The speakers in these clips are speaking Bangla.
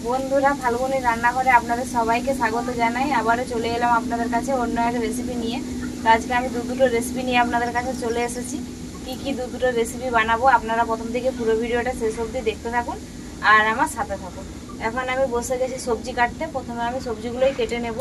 বন্ধুরা, ফাল্গুনি রান্নাঘরে আপনাদের সবাইকে স্বাগত জানাই। আবারও চলে এলাম আপনাদের কাছে অন্য একটা রেসিপি নিয়ে। তো আজকে আমি দুটো রেসিপি নিয়ে আপনাদের কাছে চলে এসেছি। কি দুটো রেসিপি বানাবো আপনারা প্রথম থেকে পুরো ভিডিওটা শেষ অবধি দেখতে থাকুন আর আমার সাথে থাকুন। এখন আমি বসে গেছি সবজি কাটতে। প্রথমে আমি সবজিগুলোই কেটে নেব।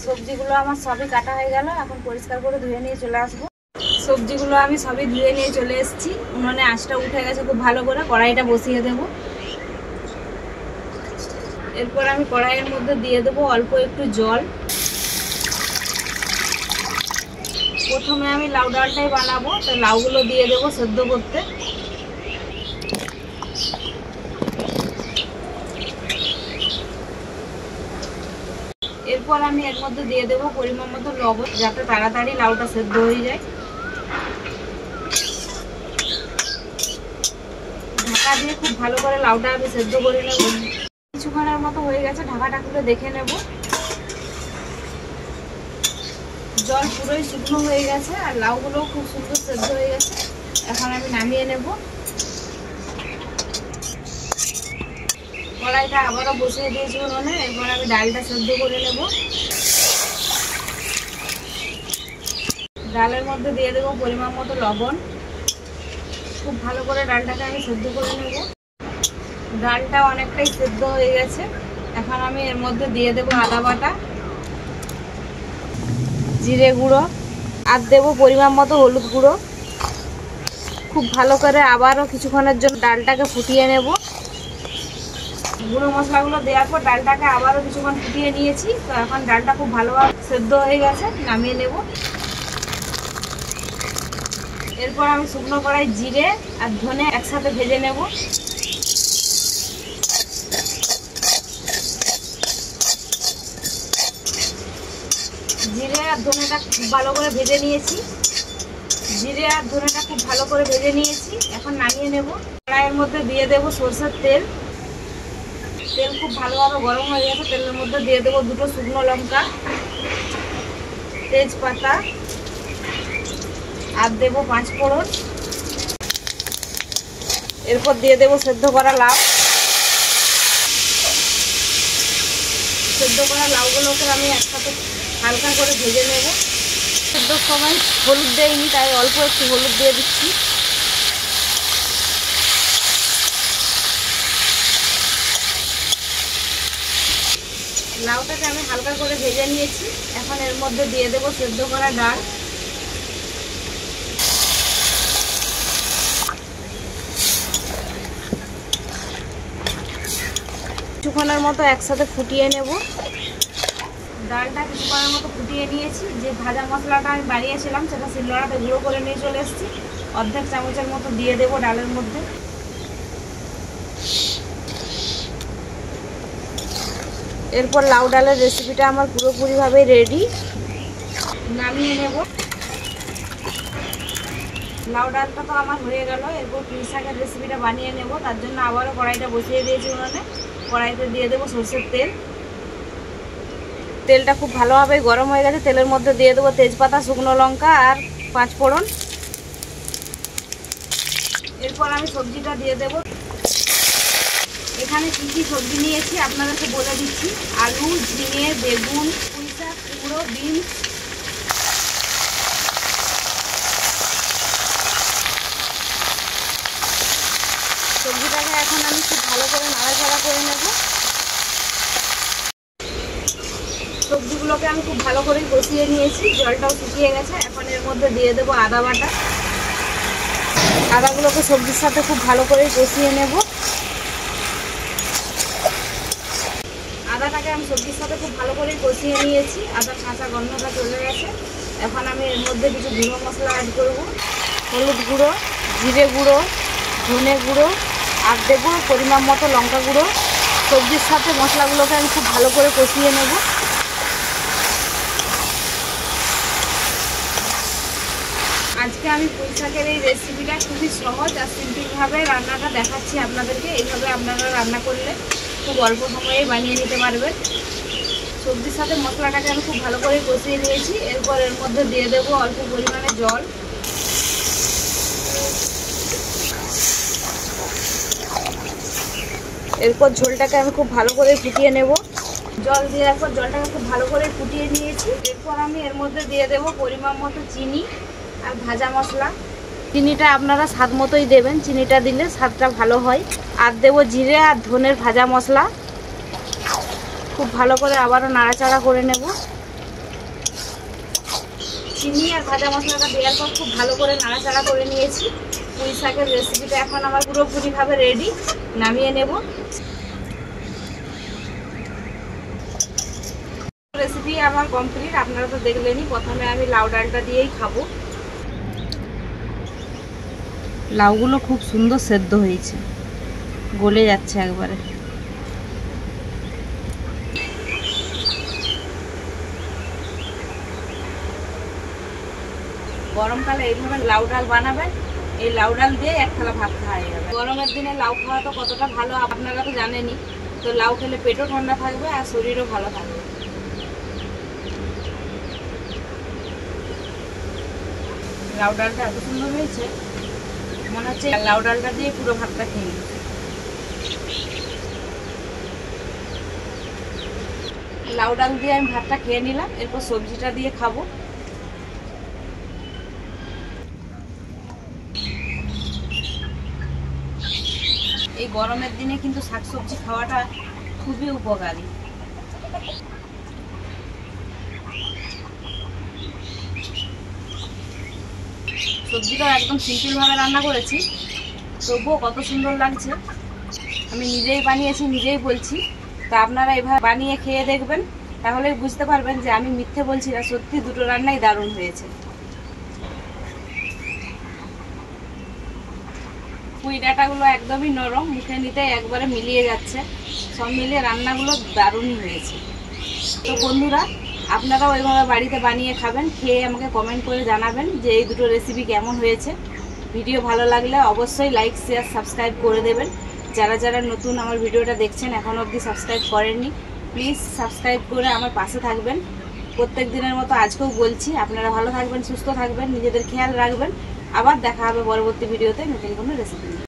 সবজিগুলো আমার সবই কাটা হয়ে গেল। এখন পরিষ্কার করে ধুয়ে নিয়ে চলে আসবো। সবজিগুলো আমি সবই ধুয়ে নিয়ে চলে এসেছি। উনুনে আঁচটা উঠে গেছে খুব ভালো করে। কড়াইটা বসিয়ে দেব। এরপর আমি কড়াইয়ের মধ্যে দিয়ে দেবো অল্প একটু জল। প্রথমে আমি লাউ ডালটাই বানাবো, তো লাউগুলো দিয়ে দেবো সেদ্ধ করতে। এরপর আমি এর মধ্যে দিয়ে দেবো পরিমাণ মতো লবণ, যাতে তাড়াতাড়ি লাউটা সেদ্ধ হয়ে যায়। ঢাকা দিয়ে খুব ভালো করে লাউটা আমি সেদ্ধ করে নেব। কিছুক্ষণের মতো হয়ে গেছে, ঢাকাটা খুলে দেখে নেব। জল পুরোই শুকনো হয়ে গেছে আর লাউগুলোও খুব সুন্দর সেদ্ধ হয়ে গেছে। এখন আমি নামিয়ে নেব। কড়াইটা আবারও বসিয়ে দিয়েছি উনুনে। এরপর আমি ডালটা সেদ্ধ করে নেব। ডালের মধ্যে দিয়ে দেবো পরিমাণ মতো লবণ। খুব ভালো করে ডালটাকে আমি সেদ্ধ করে নেব। ডালটা অনেকটাই সেদ্ধ হয়ে গেছে। এখন আমি এর মধ্যে দিয়ে দেবো আদা বাটা, জিরে গুঁড়ো আর দেবো পরিমাণ মতো হলুদ গুঁড়ো। খুব ভালো করে আবারও কিছুক্ষণের জন্য ডালটাকে ফুটিয়ে নেব। গুঁড়ো মশলাগুলো দেওয়ার পর ডালটাকে আবারও কিছুক্ষণ ফুটিয়ে নিয়েছি। তো এখন ডালটা খুব ভালোভাবে সেদ্ধ হয়ে গেছে, নামিয়ে নেব। এরপর আমি শুকনো কড়াই জিরে আর ধনে একসাথে ভেজে নেব। জিরে আর ধনেটা খুব ভালো করে ভেজে নিয়েছি। এখন নামিয়ে নেব। কড়াইয়ের মধ্যে দিয়ে দেবো সরষের তেল। তেল খুব ভালোভাবে গরম হয়ে গেছে। তেলের মধ্যে দিয়ে দেবো দুটো শুকনো লঙ্কা, তেজপাতা আর দেবো 5 ফোড়ন। এরপর দিয়ে দেবো সেদ্ধ করা লাউ। সেদ্ধ করা লাউগুলোকে আমি একসাথে হালকা করে ভেজে নেব। সেদ্ধর সময় হলুদ দেয়নি, তাই অল্প একটু হলুদ দিয়ে দিচ্ছি। লাউটাকে আমি হালকা করে ভেজে নিয়েছি। এখন এর মধ্যে দিয়ে দেবো সেদ্ধ করা ডাল। কিছুক্ষণের মতো একসাথে ফুটিয়ে নেব। ডালটা কিছুক্ষণের মতো ফুটিয়ে নিয়েছি। যে ভাজা মশলাটা আমি বানিয়েছিলাম সেটা শিলনোড়াতে গুঁড়ো করে নিয়ে চলে এসেছি। অর্ধেক চামচের মতো দিয়ে দেবো ডালের মধ্যে। এরপর লাউ ডালের রেসিপিটা আমার পুরোপুরিভাবে রেডি, নামিয়ে নেব। লাউ ডালটা তো আমার হয়ে গেল। এরপর পুঁই শাকের রেসিপিটা বানিয়ে নেব। তার জন্য আবারও কড়াইটা বসিয়ে দিয়েছি উনুনে। কড়াইতে দিয়ে দেবো সরষের তেল। তেলটা খুব ভালোভাবে গরম হয়ে গেছে। তেলের মধ্যে দিয়ে দেবো তেজপাতা, শুকনো লঙ্কা আর 5 ফোড়ন। এরপর আমি সবজিটা দিয়ে দেব। এখানে কী সবজি নিয়েছি আপনাদেরকে বলে দিচ্ছি। আলু, ঝিঙে, বেগুন, পুঁই শাক, কুমড়ো, বিনস। সবজিটাকে এখন আমি খুব ভালো করে নাড়াচাড়া করে নেব। সবজিগুলোকে আমি খুব ভালো করে কষিয়ে নিয়েছি। জলটাও শুকিয়ে গেছে। এখন এর মধ্যে দিয়ে দেবো আদা বাটা। আদাগুলোকে সবজির সাথে খুব ভালো করে কষিয়ে নেব। আদাটাকে আমি সবজির সাথে খুব ভালো করে কষিয়ে নিয়েছি, আদা কাঁচা গন্ধটা চলে গেছে। এখন আমি এর মধ্যে কিছু গুঁড়ো মশলা অ্যাড করব। হলুদ গুঁড়ো, জিরে গুঁড়ো, ধনে গুঁড়ো আর দেবো পরিমাণ মতো লঙ্কা গুঁড়ো। সবজির সাথে মশলাগুলোকে আমি খুব ভালো করে কষিয়ে নেব। আজকে আমি পুঁই শাকের এই রেসিপিটা খুবই সহজ আর সিম্পলভাবে রান্নাটা দেখাচ্ছি আপনাদেরকে। এইভাবে আপনারা রান্না করলে খুব অল্প সময়ে বানিয়ে নিতে পারবেন। সবজির সাথে মশলাটাকে আমি খুব ভালো করে কষিয়ে নিয়েছি। এরপর এর মধ্যে দিয়ে দেবো অল্প পরিমাণে জল। এরপর ঝোলটাকে আমি খুব ভালো করে ফুটিয়ে নেব। জল দেওয়ার পর জলটাকে খুব ভালো করে ফুটিয়ে নিয়েছি। এরপর আমি এর মধ্যে দিয়ে দেবো পরিমাণ মতো চিনি আর ভাজা মশলা। চিনিটা আপনারা স্বাদ মতোই দেবেন, চিনিটা দিলে স্বাদটা ভালো হয়। আর দেবো জিরে আর ধনের ভাজা মশলা। খুব ভালো করে আবারও নাড়াচাড়া করে নেব। চিনি আর ভাজা মশলাটা দেওয়ার পর খুব ভালো করে নাড়াচাড়া করে নিয়েছি। পুঁই শাকের রেসিপিটা এখন আমার পুরোপুরিভাবে রেডি। নামিয়ে নেব। রেসিপি আমার কমপ্লিট, আপনারা তো দেখলেনই। প্রথমে আমি লাউ ডালটা দিয়েই খাবো। লাউগুলো খুব সুন্দর সেদ্ধ হয়েছে, গলে যাচ্ছে একবারে। গরমকালে এইভাবে লাউ ডাল বানাবেন, এই লাউ ডাল দিয়ে এক থালা ভাত খাওয়া যাবে। গরমের দিনে লাউ খাওয়া তো কতটা ভালো আপনারা তো জানেনই। তো লাউ খেলে পেটও ঠান্ডা থাকবে আর শরীরও ভালো থাকবে। লাউ ডালটা এত সুন্দর হয়েছে, মনে হচ্ছে লাউ ডালটা দিয়ে পুরো ভাতটা খেয়ে নিই। লাউ ডাল দিয়ে আমি ভাতটা খেয়ে নিলাম। এরপর সবজিটা দিয়ে খাবো। এই গরমের দিনে কিন্তু শাকসবজি খাওয়াটা খুবই উপকারী। সবজিটা একদম সিম্পলভাবে রান্না করেছি, তবুও কত সুন্দর লাগছে। আমি নিজেই বানিয়েছি, নিজেই বলছি। তা আপনারা এভাবে বানিয়ে খেয়ে দেখবেন, তাহলে বুঝতে পারবেন যে আমি মিথ্যে বলছি না। সত্যি দুটো রান্নাই দারুণ হয়েছে। পুঁই ডাঁটাগুলো একদমই নরম, মুখে নিতে একবারে মিলিয়ে যাচ্ছে। সব মিলিয়ে রান্নাগুলো দারুণই হয়েছে। তো বন্ধুরা, আপনারাও ওইভাবে বাড়িতে বানিয়ে খাবেন, খেয়ে আমাকে কমেন্ট করে জানাবেন যে এই দুটো রেসিপি কেমন হয়েছে। ভিডিও ভালো লাগলে অবশ্যই লাইক, শেয়ার, সাবস্ক্রাইব করে দেবেন। যারা যারা নতুন আমার ভিডিওটা দেখছেন, এখনও অবধি সাবস্ক্রাইব করেননি, প্লিজ সাবস্ক্রাইব করে আমার পাশে থাকবেন। প্রত্যেক দিনের মতো আজকেও বলছি, আপনারা ভালো থাকবেন, সুস্থ থাকবেন, নিজেদের খেয়াল রাখবেন। আবার দেখা হবে পরবর্তী ভিডিওতে নতুন কোনো রেসিপি নিয়ে।